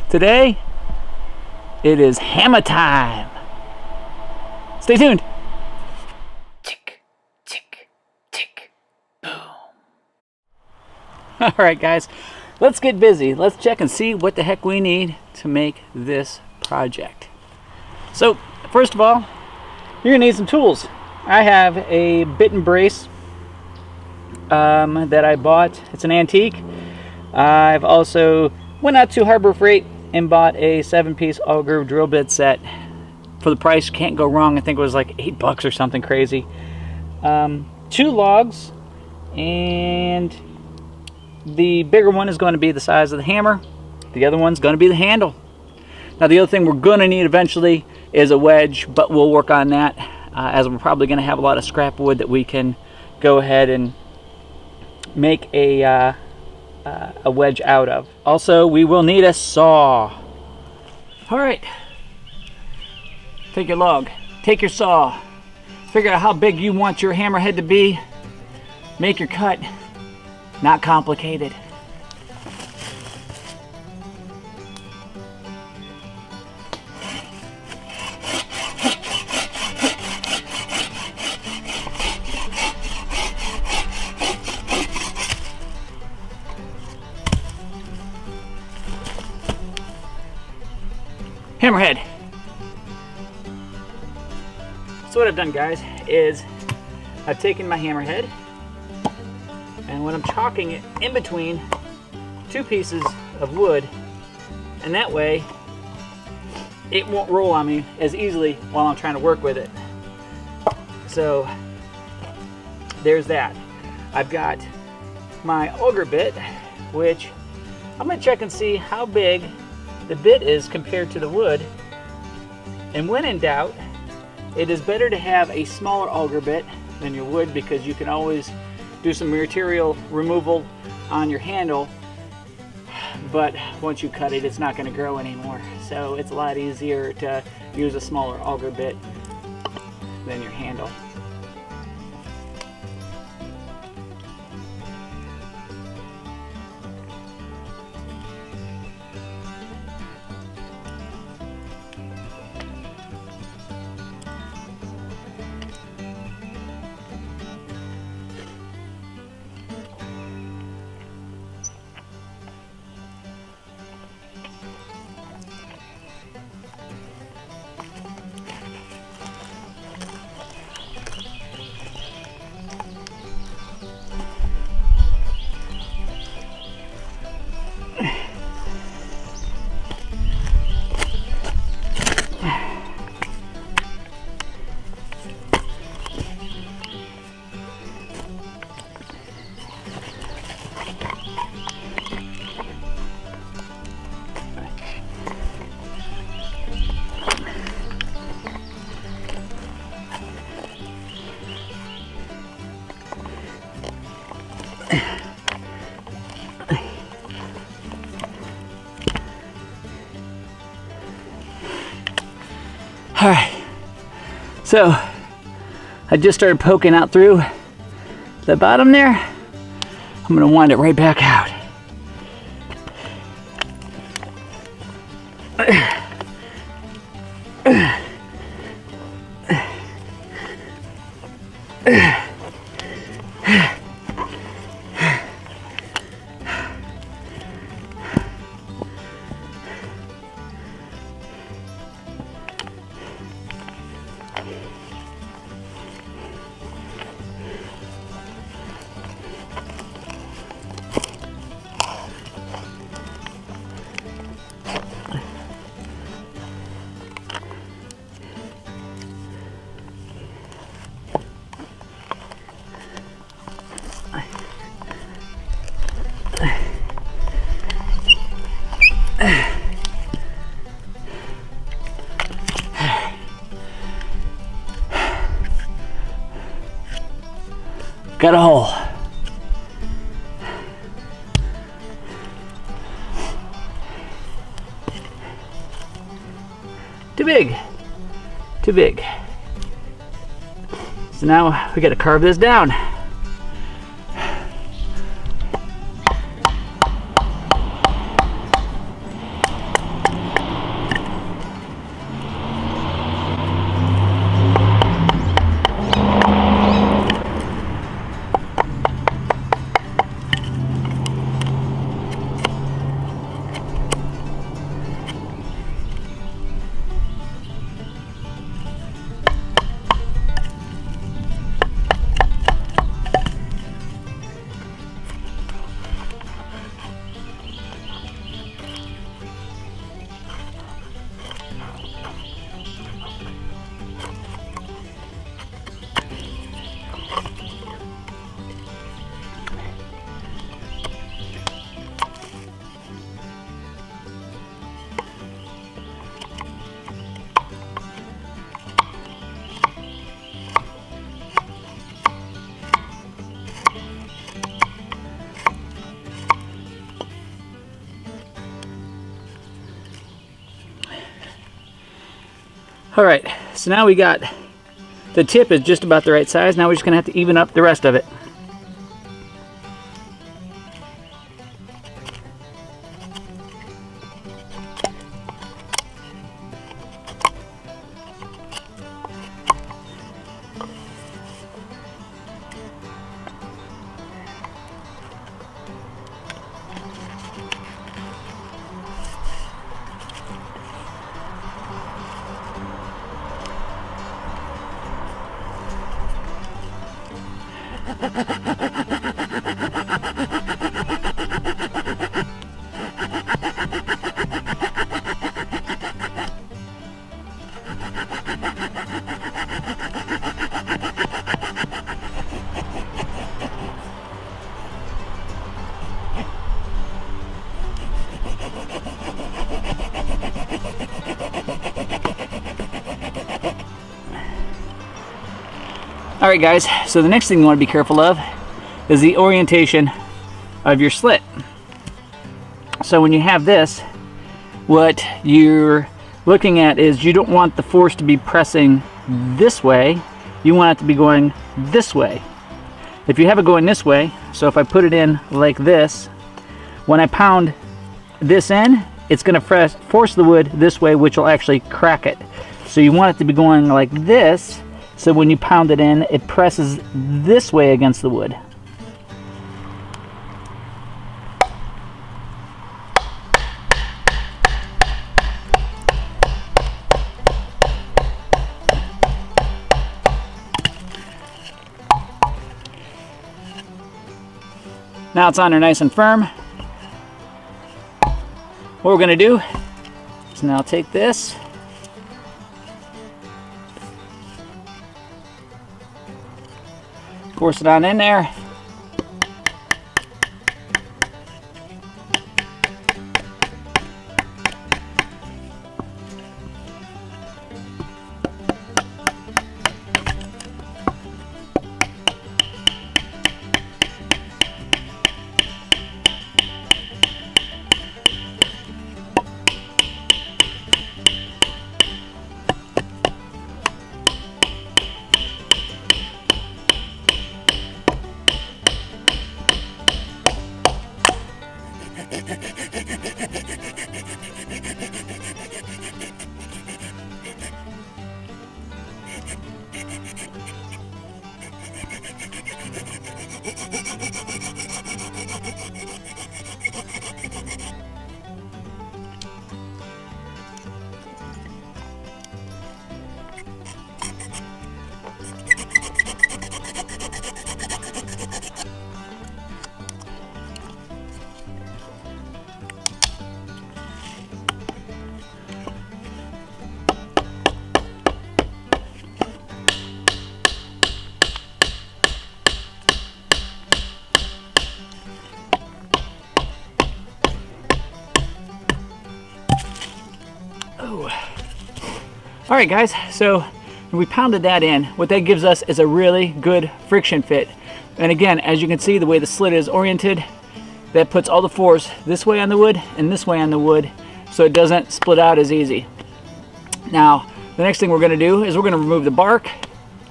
Today, it is hammer time. Stay tuned. Tick, tick, tick, boom. All right, guys, let's get busy. Let's check and see what the heck we need to make this project. So, first of all, you're gonna need some tools. I have a bit and brace that I bought. It's an antique. I've also went out to Harbor Freight and bought a 7-piece auger drill bit set. For the price, can't go wrong. I think it was like $8 or something crazy. 2 logs, and the bigger one is going to be the size of the hammer. The other one's going to be the handle. Now, the other thing we're going to need eventually is a wedge, but we'll work on that as we're probably going to have a lot of scrap wood that we can go ahead and make a wedge out of. Also, we will need a saw. All right, take your log, take your saw, figure out how big you want your hammerhead to be, make your cut. Not complicated. Hammerhead. So what I've done, guys, is I've taken my hammerhead, and when I'm chalking it in between 2 pieces of wood, and that way it won't roll on me as easily while I'm trying to work with it. So there's that. I've got my auger bit, which I'm going to check and see how big the bit is compared to the wood, and when in doubt, it is better to have a smaller auger bit than your wood, because you can always do some material removal on your handle, but once you cut it, it's not going to grow anymore. So it's a lot easier to use a smaller auger bit than your handle. All right, so I just started poking out through the bottom there. I'm gonna wind it right back out. Got a hole. Too big. Too big. So now we got to carve this down. All right, so now we got, the tip is just about the right size. Now we're just gonna have to even up the rest of it. Alright guys, so the next thing you want to be careful of is the orientation of your slit. So when you have this, what you're looking at is you don't want the force to be pressing this way, you want it to be going this way. If you have it going this way, so if I put it in like this, when I pound this in, it's going to force the wood this way, which will actually crack it. So you want it to be going like this, so when you pound it in, it presses this way against the wood. Now it's on there nice and firm. What we're going to do is now take this, force it on in there. Alright guys, so we pounded that in. What that gives us is a really good friction fit. And again, as you can see, the way the slit is oriented, that puts all the force this way on the wood and this way on the wood, so it doesn't split out as easy. Now, the next thing we're going to do is we're going to remove the bark,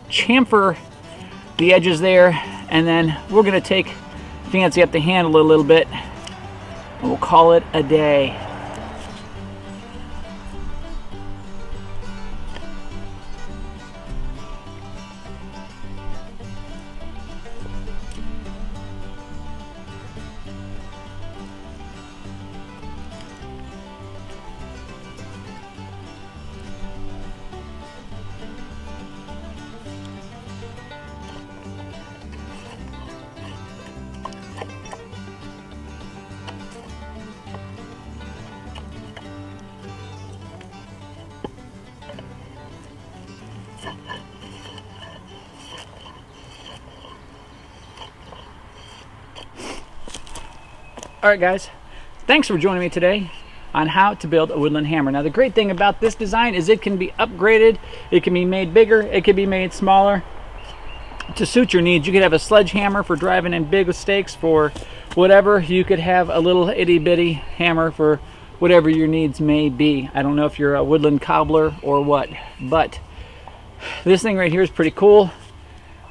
chamfer the edges there, and then we're going to fancy up the handle a little bit, and we'll call it a day. Alright guys, thanks for joining me today on how to build a woodland hammer. Now the great thing about this design is it can be upgraded, it can be made bigger, it can be made smaller to suit your needs. You could have a sledgehammer for driving in big stakes for whatever. You could have a little itty bitty hammer for whatever your needs may be. I don't know if you're a woodland cobbler or what, but this thing right here is pretty cool.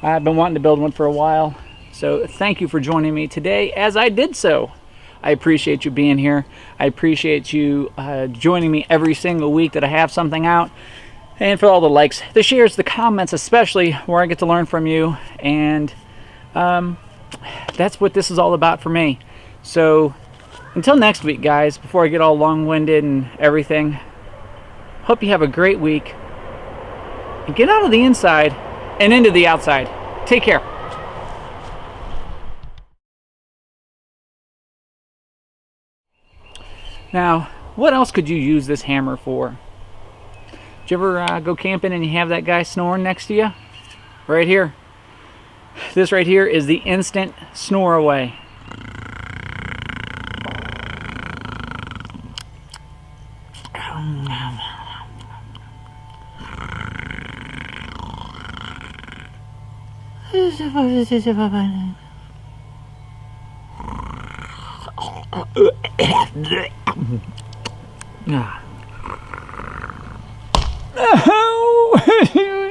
I've been wanting to build one for a while, so thank you for joining me today as I did so. I appreciate you being here. I appreciate you joining me every single week that I have something out, and for all the likes, the shares, the comments, especially, where I get to learn from you. And that's what this is all about for me. So until next week, guys, before I get all long-winded and everything, hope you have a great week. And get out of the inside and into the outside. Take care. Now, what else could you use this hammer for? Did you ever go camping and you have that guy snoring next to you? Right here. This right here is the instant snore away. Oh.